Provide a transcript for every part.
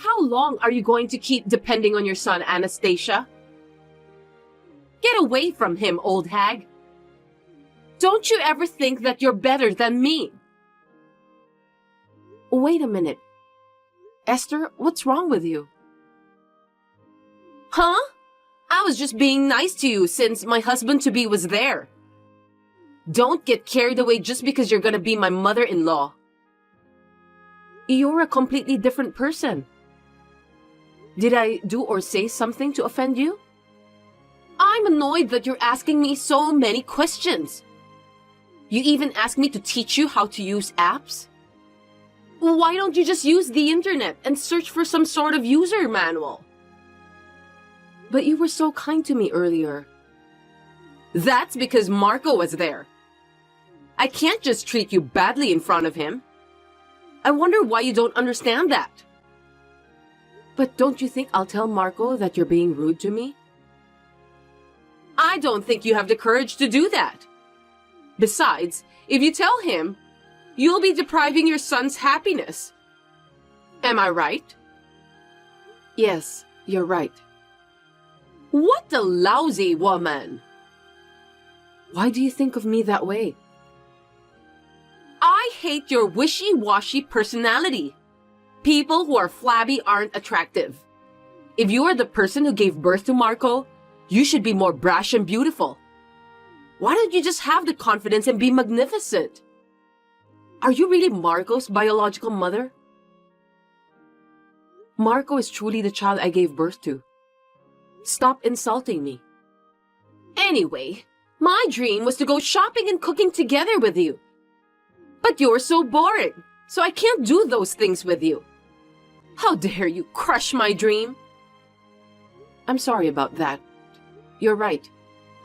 How long are you going to keep depending on your son, Anastasia? Get away from him, old hag. Don't you ever think that you're better than me? Wait a minute. Esther, what's wrong with you? Huh? I was just being nice to you since my husband-to-be was there. Don't get carried away just because you're gonna be my mother-in-law. You're a completely different person. Did I do or say something to offend you? I'm annoyed that you're asking me so many questions. You even asked me to teach you how to use apps? Why don't you just use the internet and search for some sort of user manual? But you were so kind to me earlier. That's because Marco was there. I can't just treat you badly in front of him. I wonder why you don't understand that. But don't you think I'll tell Marco that you're being rude to me? I don't think you have the courage to do that. Besides, if you tell him, you'll be depriving your son's happiness. Am I right? Yes, you're right. What a lousy woman! Why do you think of me that way? I hate your wishy-washy personality. People who are flabby aren't attractive. If you are the person who gave birth to Marco, you should be more brash and beautiful. Why don't you just have the confidence and be magnificent? Are you really Marco's biological mother? Marco is truly the child I gave birth to. Stop insulting me. Anyway, my dream was to go shopping and cooking together with you. But you're so boring, so I can't do those things with you. How dare you crush my dream? I'm sorry about that. You're right.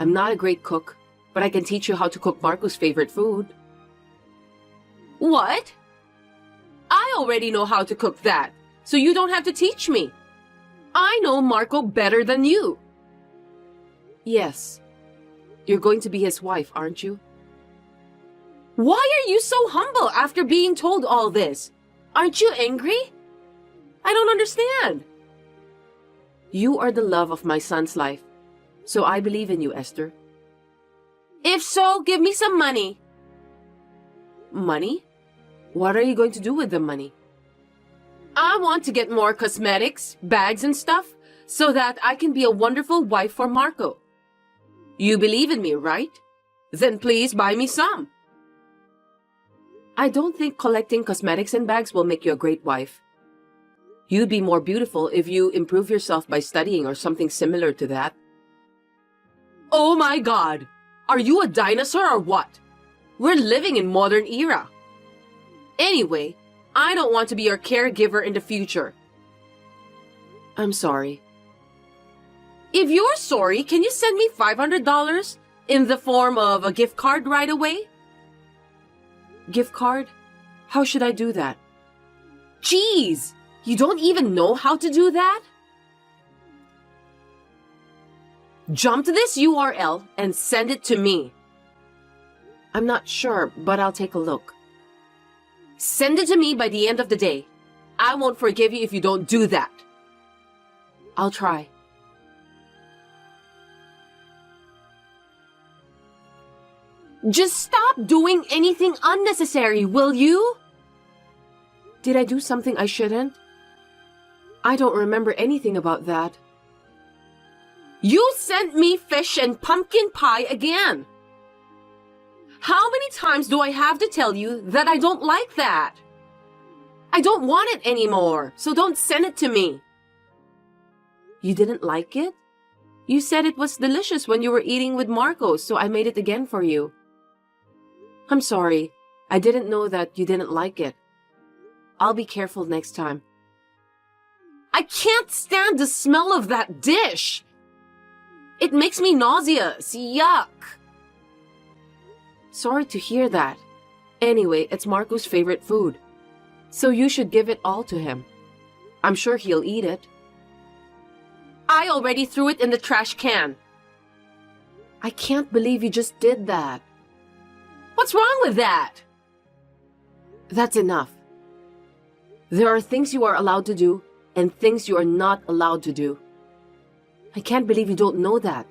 I'm not a great cook, but I can teach you how to cook Marco's favorite food. What? I already know how to cook that, so you don't have to teach me. I know Marco better than you. Yes. You're going to be his wife, aren't you? Why are you so humble after being told all this? Aren't you angry? I don't understand. You are the love of my son's life, so I believe in you, Esther. If so, give me some money. Money? What are you going to do with the money? I want to get more cosmetics, bags and stuff, so that I can be a wonderful wife for Marco. You believe in me, right? Then please buy me some. I don't think collecting cosmetics and bags will make you a great wife. You'd be more beautiful if you improve yourself by studying or something similar to that. Oh my God! Are you a dinosaur or what? We're living in modern era. Anyway, I don't want to be your caregiver in the future. I'm sorry. If you're sorry, can you send me $500 in the form of a gift card right away? Gift card? How should I do that? Jeez! You don't even know how to do that? Jump to this URL and send it to me. I'm not sure, but I'll take a look. Send it to me by the end of the day. I won't forgive you if you don't do that. I'll try. Just stop doing anything unnecessary, will you? Did I do something I shouldn't? I don't remember anything about that. You sent me fish and pumpkin pie again. How many times do I have to tell you that I don't like that? I don't want it anymore, so don't send it to me. You didn't like it? You said it was delicious when you were eating with Marco, so I made it again for you. I'm sorry. I didn't know that you didn't like it. I'll be careful next time. I can't stand the smell of that dish. It makes me nauseous. Yuck. Sorry to hear that. Anyway, it's Marco's favorite food. So you should give it all to him. I'm sure he'll eat it. I already threw it in the trash can. I can't believe you just did that. What's wrong with that? That's enough. There are things you are allowed to do and things you are not allowed to do. I can't believe you don't know that.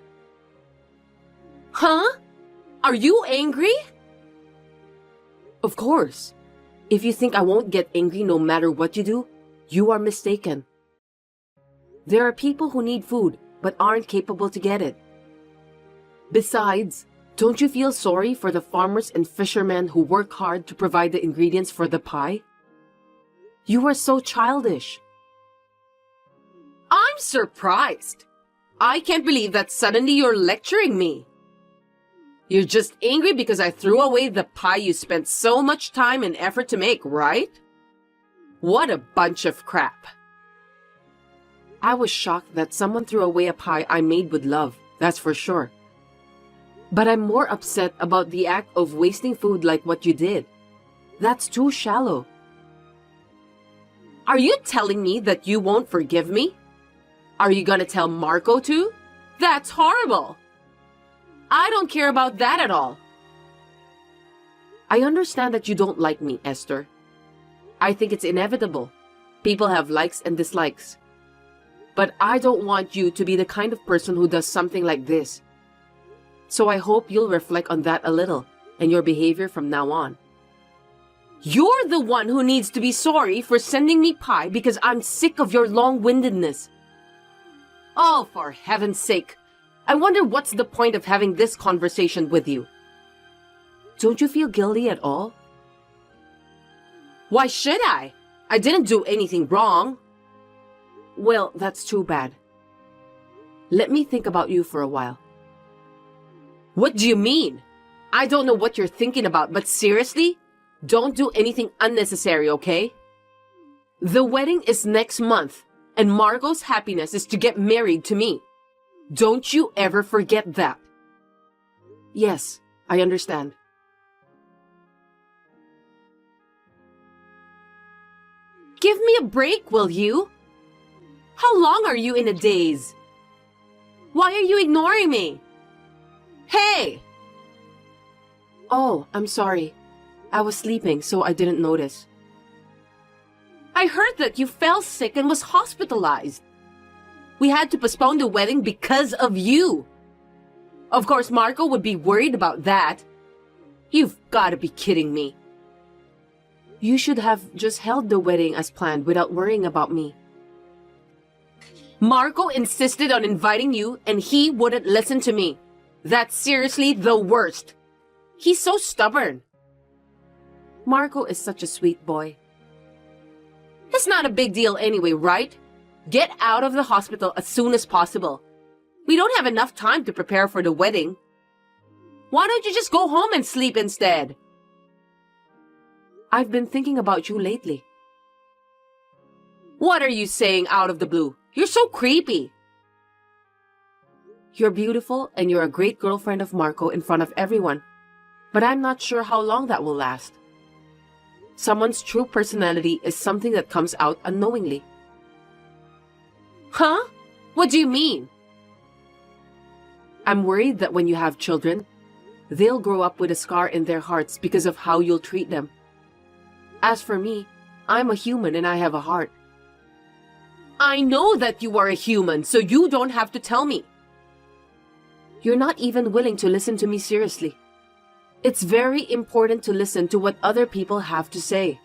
Huh? Are you angry? Of course. If you think I won't get angry no matter what you do, you are mistaken. There are people who need food but aren't capable to get it. Besides, don't you feel sorry for the farmers and fishermen who work hard to provide the ingredients for the pie? You are so childish. I'm surprised. I can't believe that suddenly you're lecturing me. You're just angry because I threw away the pie you spent so much time and effort to make, right? What a bunch of crap. I was shocked that someone threw away a pie I made with love, that's for sure. But I'm more upset about the act of wasting food like what you did. That's too shallow. Are you telling me that you won't forgive me? Are you gonna tell Marco too? That's horrible. I don't care about that at all. I understand that you don't like me, Esther. I think it's inevitable. People have likes and dislikes. But I don't want you to be the kind of person who does something like this. So I hope you'll reflect on that a little and your behavior from now on. You're the one who needs to be sorry for sending me pie because I'm sick of your long-windedness. Oh, for heaven's sake. I wonder what's the point of having this conversation with you. Don't you feel guilty at all? Why should I? I didn't do anything wrong. Well, that's too bad. Let me think about you for a while. What do you mean? I don't know what you're thinking about, but seriously? Don't do anything unnecessary, okay? The wedding is next month, and Margot's happiness is to get married to me. Don't you ever forget that. Yes, I understand. Give me a break, will you? How long are you in a daze? Why are you ignoring me? Hey! Oh, I'm sorry. I was sleeping, so I didn't notice. I heard that you fell sick and was hospitalized. We had to postpone the wedding because of you. Of course, Marco would be worried about that. You've got to be kidding me. You should have just held the wedding as planned without worrying about me. Marco insisted on inviting you and he wouldn't listen to me. That's seriously the worst. He's so stubborn. Marco is such a sweet boy. It's not a big deal anyway, right? Get out of the hospital as soon as possible. We don't have enough time to prepare for the wedding. Why don't you just go home and sleep instead? I've been thinking about you lately. What are you saying out of the blue? You're so creepy. You're beautiful and you're a great girlfriend of Marco in front of everyone. But I'm not sure how long that will last. Someone's true personality is something that comes out unknowingly. Huh? What do you mean? I'm worried that when you have children, they'll grow up with a scar in their hearts because of how you'll treat them. As for me, I'm a human and I have a heart. I know that you are a human, so you don't have to tell me. You're not even willing to listen to me seriously. It's very important to listen to what other people have to say.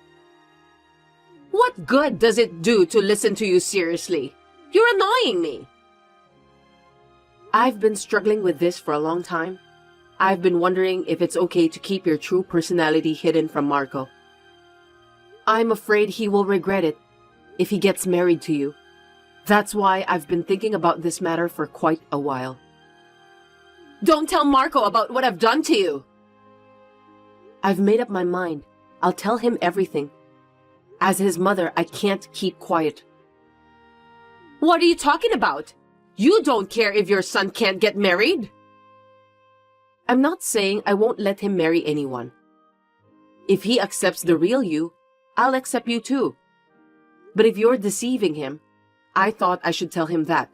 What good does it do to listen to you seriously? You're annoying me. I've been struggling with this for a long time. I've been wondering if it's okay to keep your true personality hidden from Marco. I'm afraid he will regret it if he gets married to you. That's why I've been thinking about this matter for quite a while. Don't tell Marco about what I've done to you. I've made up my mind. I'll tell him everything. As his mother, I can't keep quiet. What are you talking about? You don't care if your son can't get married? I'm not saying I won't let him marry anyone. If he accepts the real you, I'll accept you too. But if you're deceiving him, I thought I should tell him that.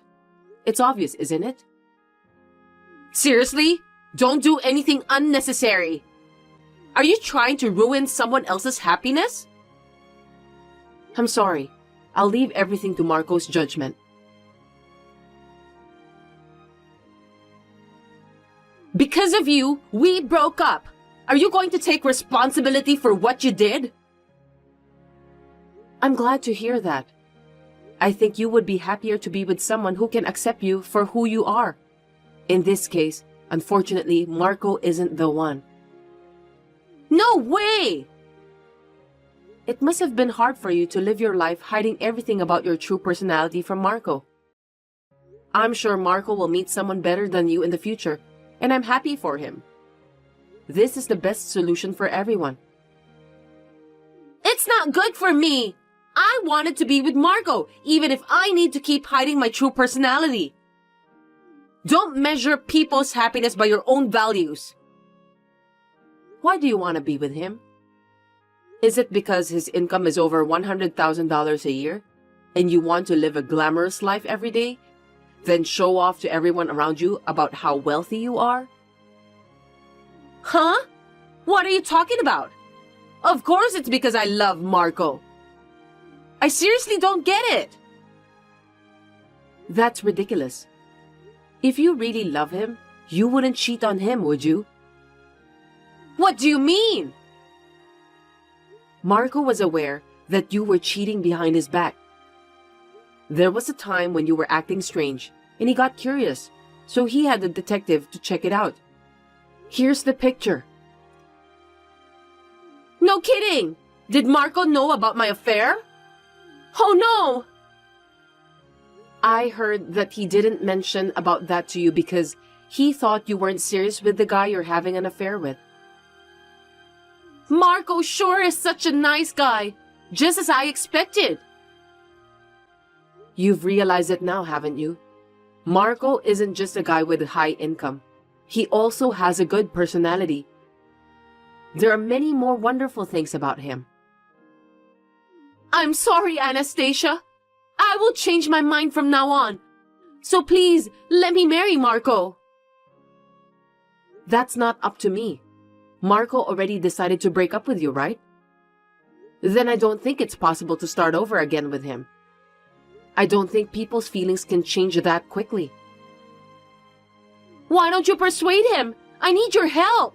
It's obvious, isn't it? Seriously? Don't do anything unnecessary. Are you trying to ruin someone else's happiness? I'm sorry. I'll leave everything to Marco's judgment. Because of you, we broke up. Are you going to take responsibility for what you did? I'm glad to hear that. I think you would be happier to be with someone who can accept you for who you are. In this case, unfortunately, Marco isn't the one. No way! It must have been hard for you to live your life hiding everything about your true personality from Marco. I'm sure Marco will meet someone better than you in the future, and I'm happy for him. This is the best solution for everyone. It's not good for me! I wanted to be with Marco, even if I need to keep hiding my true personality. Don't measure people's happiness by your own values. Why do you want to be with him? Is it because his income is over $100,000 a year, and you want to live a glamorous life every day, then show off to everyone around you about how wealthy you are? Huh? What are you talking about? Of course it's because I love Marco. I seriously don't get it. That's ridiculous. If you really love him, you wouldn't cheat on him, would you? What do you mean? Marco was aware that you were cheating behind his back. There was a time when you were acting strange, and he got curious, so he had a detective to check it out. Here's the picture. No kidding! Did Marco know about my affair? Oh no! I heard that he didn't mention about that to you because he thought you weren't serious with the guy you're having an affair with. Marco sure is such a nice guy, just as I expected. You've realized it now, haven't you? Marco isn't just a guy with a high income. He also has a good personality. There are many more wonderful things about him. I'm sorry, Anastasia. I will change my mind from now on. So please, let me marry Marco. That's not up to me. Marco already decided to break up with you, right? Then I don't think it's possible to start over again with him. I don't think people's feelings can change that quickly. Why don't you persuade him? I need your help.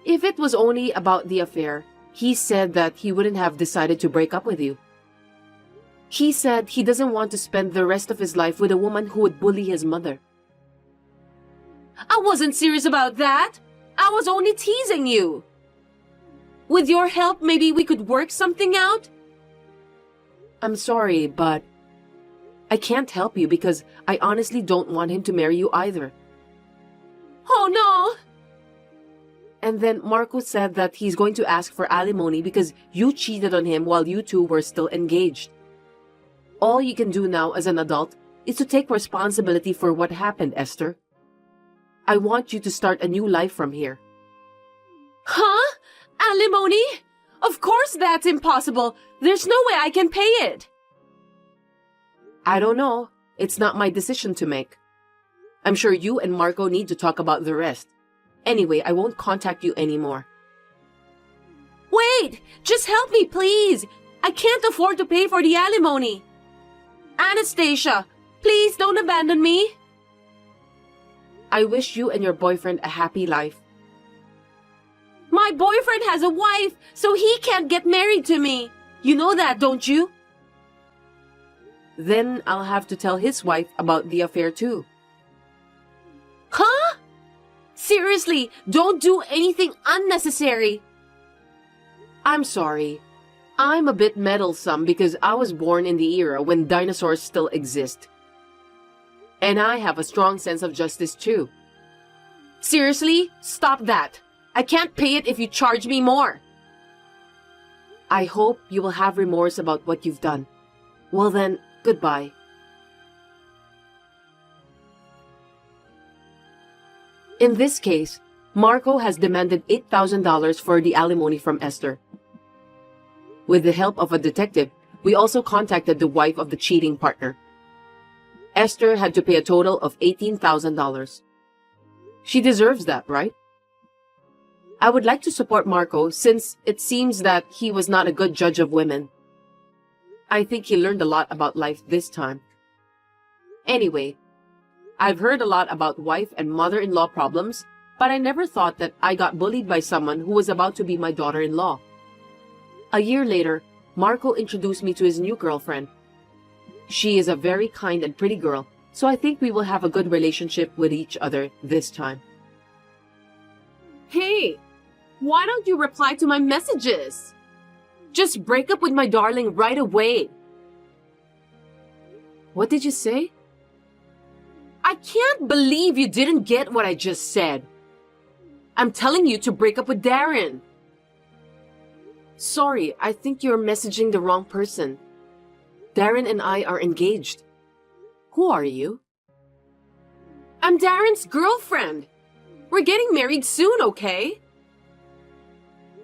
If it was only about the affair, he said that he wouldn't have decided to break up with you. He said he doesn't want to spend the rest of his life with a woman who would bully his mother. I wasn't serious about that. I was only teasing you. With your help, maybe we could work something out? I'm sorry, but I can't help you because I honestly don't want him to marry you either. Oh no! And then Marco said that he's going to ask for alimony because you cheated on him while you two were still engaged. All you can do now as an adult is to take responsibility for what happened, Esther. I want you to start a new life from here. Huh? Alimony? Of course that's impossible. There's no way I can pay it. I don't know. It's not my decision to make. I'm sure you and Marco need to talk about the rest. Anyway, I won't contact you anymore. Wait! Just help me, please! I can't afford to pay for the alimony. Anastasia, please don't abandon me. I wish you and your boyfriend a happy life. My boyfriend has a wife, so he can't get married to me. You know that, don't you? Then I'll have to tell his wife about the affair too. Huh? Seriously, don't do anything unnecessary. I'm sorry. I'm a bit meddlesome because I was born in the era when dinosaurs still exist. And I have a strong sense of justice too. Seriously, stop that. I can't pay it if you charge me more. I hope you will have remorse about what you've done. Well then, goodbye. In this case, Marco has demanded $8,000 for the alimony from Esther. With the help of a detective, we also contacted the wife of the cheating partner. Esther had to pay a total of $18,000. She deserves that, right? I would like to support Marco since it seems that he was not a good judge of women. I think he learned a lot about life this time. Anyway, I've heard a lot about wife and mother-in-law problems, but I never thought that I got bullied by someone who was about to be my daughter-in-law. A year later, Marco introduced me to his new girlfriend. She is a very kind and pretty girl, so I think we will have a good relationship with each other this time. Hey, why don't you reply to my messages? Just break up with my darling right away. What did you say? I can't believe you didn't get what I just said. I'm telling you to break up with Darren. Sorry, I think you're messaging the wrong person. Darren and I are engaged. Who are you? I'm Darren's girlfriend. We're getting married soon, okay?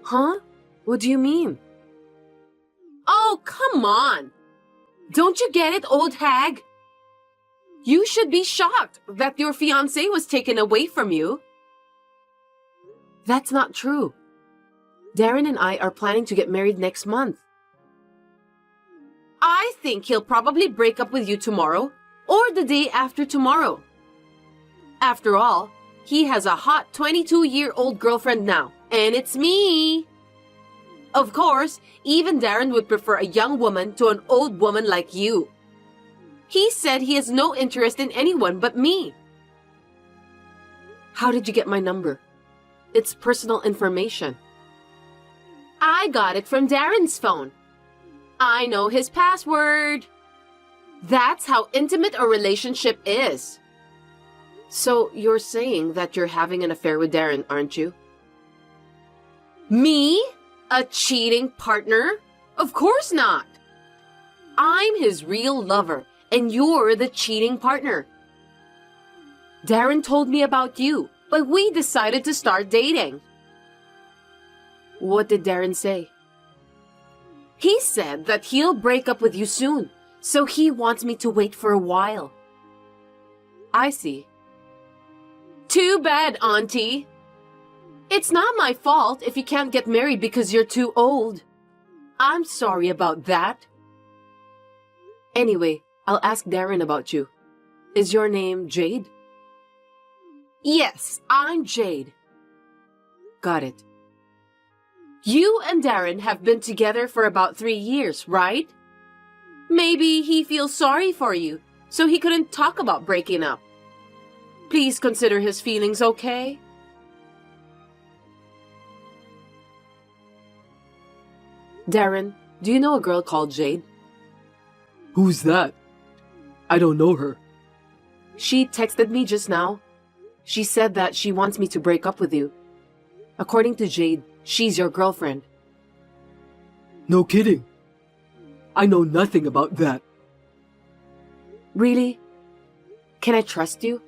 Huh? What do you mean? Oh, come on. Don't you get it, old hag? You should be shocked that your fiancé was taken away from you. That's not true. Darren and I are planning to get married next month. I think he'll probably break up with you tomorrow or the day after tomorrow. After all, he has a hot 22-year-old girlfriend now, and it's me. Of course, even Darren would prefer a young woman to an old woman like you. He said he has no interest in anyone but me. How did you get my number? It's personal information. I got it from Darren's phone. I know his password. That's how intimate a relationship is. So you're saying that you're having an affair with Darren, aren't you? Me? A cheating partner? Of course not. I'm his real lover, and you're the cheating partner. Darren told me about you, but we decided to start dating. What did Darren say? He said that he'll break up with you soon, so he wants me to wait for a while. I see. Too bad, Auntie. It's not my fault if you can't get married because you're too old. I'm sorry about that. Anyway, I'll ask Darren about you. Is your name Jade? Yes, I'm Jade. Got it. You and Darren have been together for about 3 years, right? Maybe he feels sorry for you, so he couldn't talk about breaking up. Please consider his feelings, okay? Darren, do you know a girl called Jade? Who's that? I don't know her. She texted me just now. She said that she wants me to break up with you. According to Jade, she's your girlfriend. No kidding. I know nothing about that. Really? Can I trust you?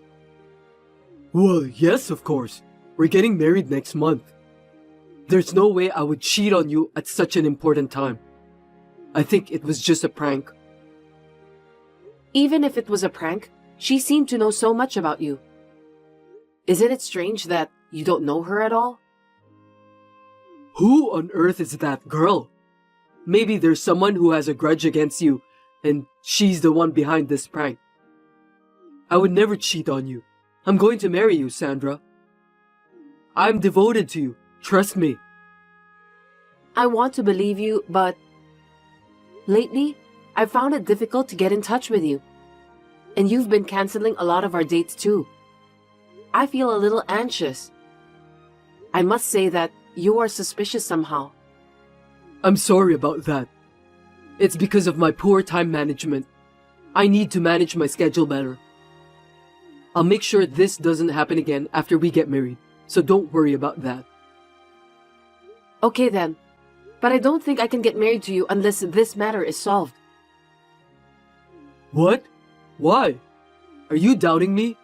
Well, yes, of course. We're getting married next month. There's no way I would cheat on you at such an important time. I think it was just a prank. Even if it was a prank, she seemed to know so much about you. Isn't it strange that you don't know her at all? Who on earth is that girl? Maybe there's someone who has a grudge against you, and she's the one behind this prank. I would never cheat on you. I'm going to marry you, Sandra. I'm devoted to you. Trust me. I want to believe you, but lately, I've found it difficult to get in touch with you. And you've been canceling a lot of our dates too. I feel a little anxious. I must say that you are suspicious somehow. I'm sorry about that. It's because of my poor time management. I need to manage my schedule better. I'll make sure this doesn't happen again after we get married, so don't worry about that. Okay then, but I don't think I can get married to you unless this matter is solved. What? Why? Are you doubting me?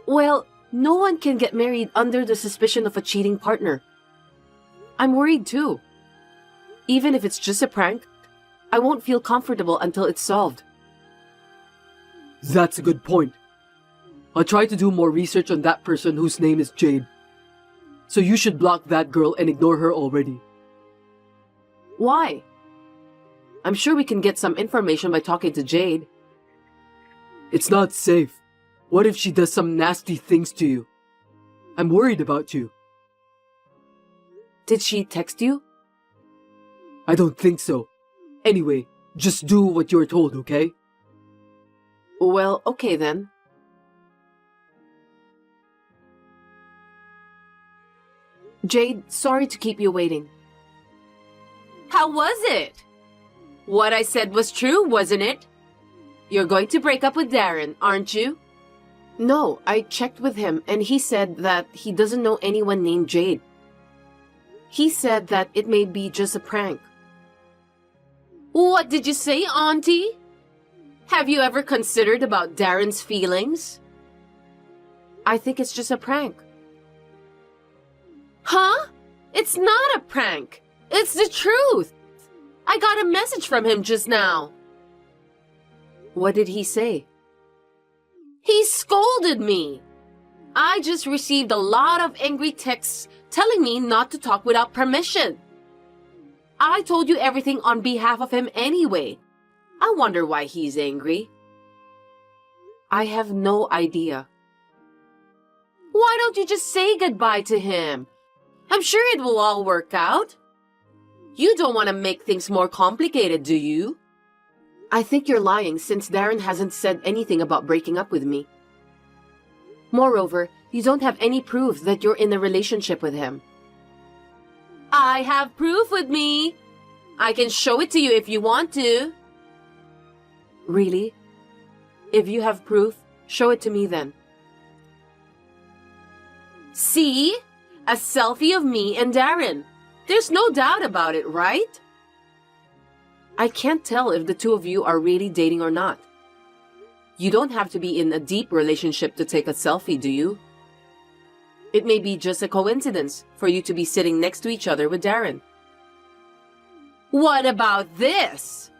Well, no one can get married under the suspicion of a cheating partner. I'm worried too. Even if it's just a prank, I won't feel comfortable until it's solved. That's a good point. I'll try to do more research on that person whose name is Jade. So you should block that girl and ignore her already. Why? I'm sure we can get some information by talking to Jade. It's not safe. What if she does some nasty things to you? I'm worried about you. Did she text you? I don't think so. Anyway, just do what you're told, okay? Well, okay then. Jade, sorry to keep you waiting. How was it? What I said was true, wasn't it? You're going to break up with Darren, aren't you? No, I checked with him and he said that he doesn't know anyone named Jade. He said that it may be just a prank. What did you say, Auntie? Have you ever considered about Darren's feelings? I think it's just a prank. Huh? It's not a prank. It's the truth. I got a message from him just now. What did he say? He scolded me. I just received a lot of angry texts telling me not to talk without permission. I told you everything on behalf of him anyway. I wonder why he's angry. I have no idea. Why don't you just say goodbye to him? I'm sure it will all work out. You don't want to make things more complicated, do you? I think you're lying since Darren hasn't said anything about breaking up with me. Moreover, you don't have any proof that you're in a relationship with him. I have proof with me. I can show it to you if you want to. Really? If you have proof, show it to me then. See? A selfie of me and Darren. There's no doubt about it, right? I can't tell if the two of you are really dating or not. You don't have to be in a deep relationship to take a selfie, do you? It may be just a coincidence for you to be sitting next to each other with Darren. What about this?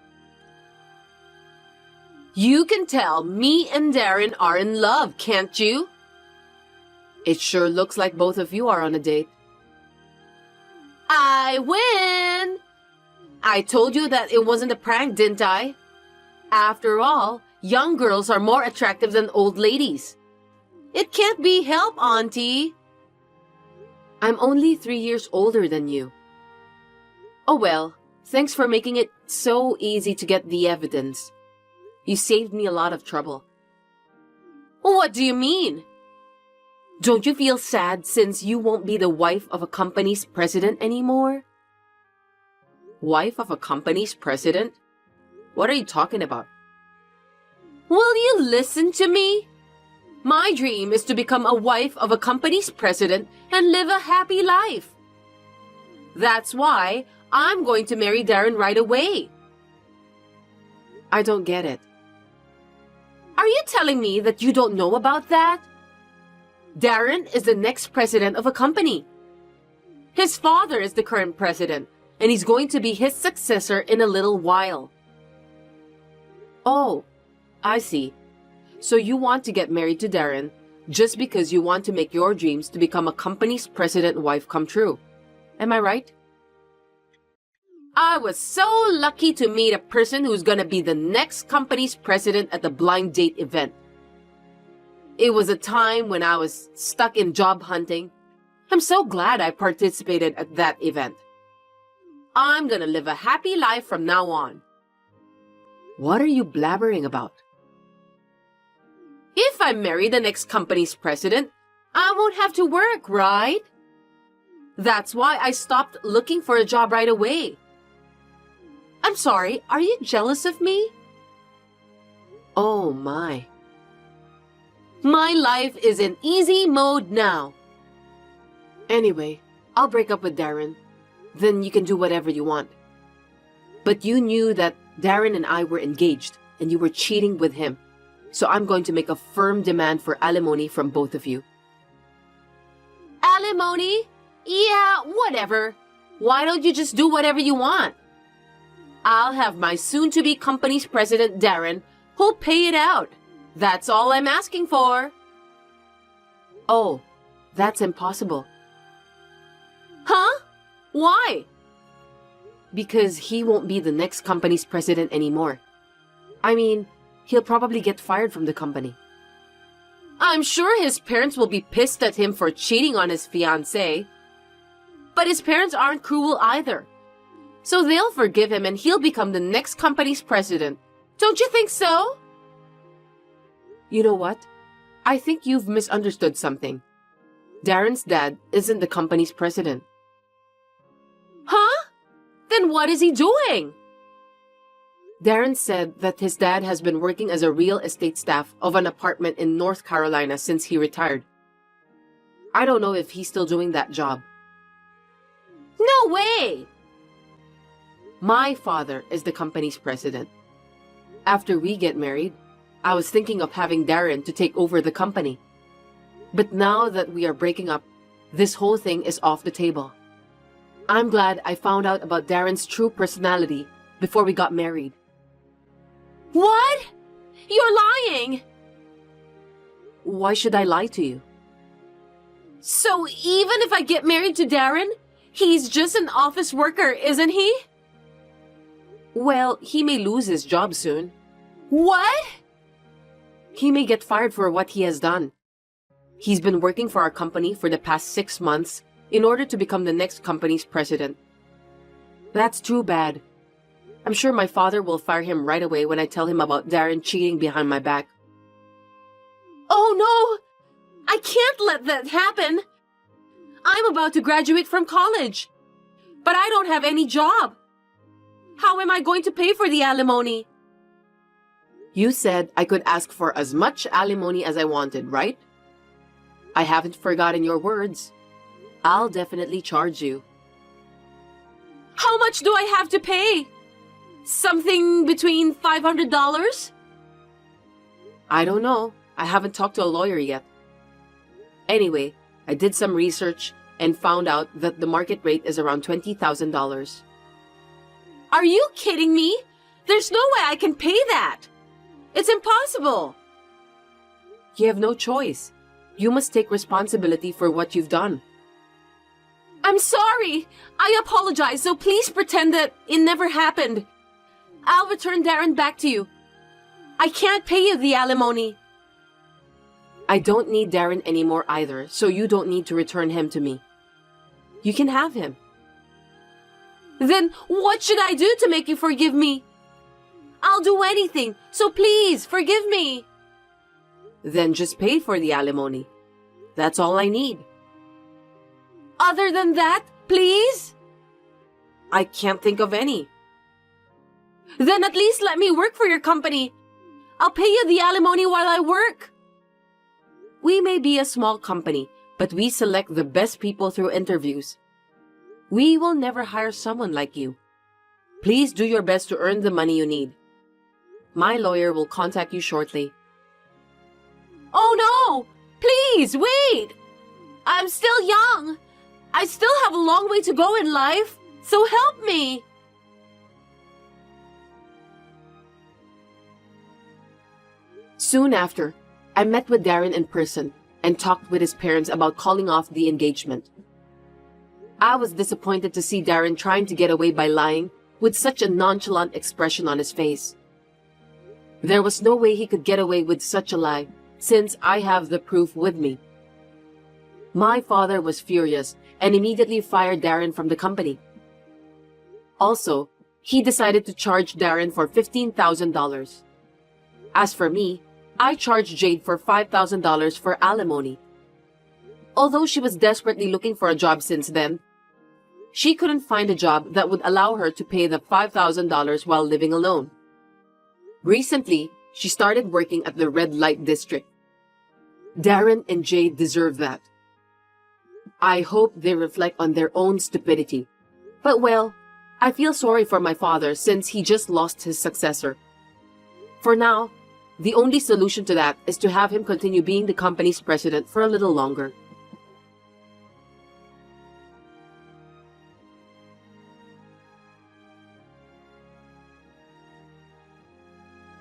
You can tell me and Darren are in love, can't you? It sure looks like both of you are on a date. I win! I told you that it wasn't a prank, didn't I? After all, young girls are more attractive than old ladies. It can't be helped, Auntie. I'm only 3 years older than you. Oh well, thanks for making it so easy to get the evidence. You saved me a lot of trouble. What do you mean? Don't you feel sad since you won't be the wife of a company's president anymore? Wife of a company's president? What are you talking about? Will you listen to me? My dream is to become a wife of a company's president and live a happy life. That's why I'm going to marry Darren right away. I don't get it. Are you telling me that you don't know about that? Darren is the next president of a company. His father is the current president, and he's going to be his successor in a little while. Oh, I see. So you want to get married to Darren just because you want to make your dreams to become a company's president wife come true. Am I right? I was so lucky to meet a person who's gonna be the next company's president at the blind date event. It was a time when I was stuck in job hunting. I'm so glad I participated at that event. I'm gonna live a happy life from now on. What are you blabbering about? If I marry the next company's president, I won't have to work, right? That's why I stopped looking for a job right away. I'm sorry, are you jealous of me? Oh my. My life is in easy mode now. Anyway, I'll break up with Darren. Then you can do whatever you want. But you knew that Darren and I were engaged and you were cheating with him. So I'm going to make a firm demand for alimony from both of you. Alimony? Yeah, whatever. Why don't you just do whatever you want? I'll have my soon-to-be company's president, Darren, who'll pay it out. That's all I'm asking for. Oh, that's impossible. Huh? Why? because he won't be the next company's president anymore. I mean, he'll probably get fired from the company. I'm sure his parents will be pissed at him for cheating on his fiancée. But his parents aren't cruel either. So they'll forgive him and he'll become the next company's president. Don't you think so? You know what? I think you've misunderstood something. Darren's dad isn't the company's president. Huh? Then what is he doing? Darren said that his dad has been working as a real estate staff of an apartment in North Carolina since he retired. I don't know if he's still doing that job. No way! My father is the company's president. After we get married, I was thinking of having Darren to take over the company. But now that we are breaking up, this whole thing is off the table. I'm glad I found out about Darren's true personality before we got married. What? You're lying! Why should I lie to you? So even if I get married to Darren, he's just an office worker, isn't he? Well, he may lose his job soon. What? He may get fired for what he has done. He's been working for our company for the past 6 months in order to become the next company's president. That's too bad. I'm sure my father will fire him right away when I tell him about Darren cheating behind my back. Oh no! I can't let that happen! I'm about to graduate from college, but I don't have any job. How am I going to pay for the alimony? You said I could ask for as much alimony as I wanted, right? I haven't forgotten your words. I'll definitely charge you. How much do I have to pay? Something between $500? I don't know. I haven't talked to a lawyer yet. Anyway, I did some research and found out that the market rate is around $20,000. Are you kidding me? There's no way I can pay that. It's impossible. You have no choice. You must take responsibility for what you've done. I'm sorry. I apologize, so please pretend that it never happened. I'll return Darren back to you. I can't pay you the alimony. I don't need Darren anymore either, so you don't need to return him to me. You can have him. Then what should I do to make you forgive me? I'll do anything, so please forgive me. Then just pay for the alimony. That's all I need. Other than that, please? I can't think of any. Then at least let me work for your company. I'll pay you the alimony while I work. We may be a small company, but we select the best people through interviews. We will never hire someone like you. Please do your best to earn the money you need. My lawyer will contact you shortly. Oh no! Please, wait! I'm still young. I still have a long way to go in life, so help me. Soon after, I met with Darren in person and talked with his parents about calling off the engagement. I was disappointed to see Darren trying to get away by lying with such a nonchalant expression on his face. There was no way he could get away with such a lie, since I have the proof with me. My father was furious and immediately fired Darren from the company. Also, he decided to charge Darren for $15,000. As for me, I charged Jade for $5,000 for alimony. Although she was desperately looking for a job since then, she couldn't find a job that would allow her to pay the $5,000 while living alone. Recently, she started working at the red light district. Darren and Jade deserve that. I hope they reflect on their own stupidity. But well, I feel sorry for my father since he just lost his successor. For now, the only solution to that is to have him continue being the company's president for a little longer.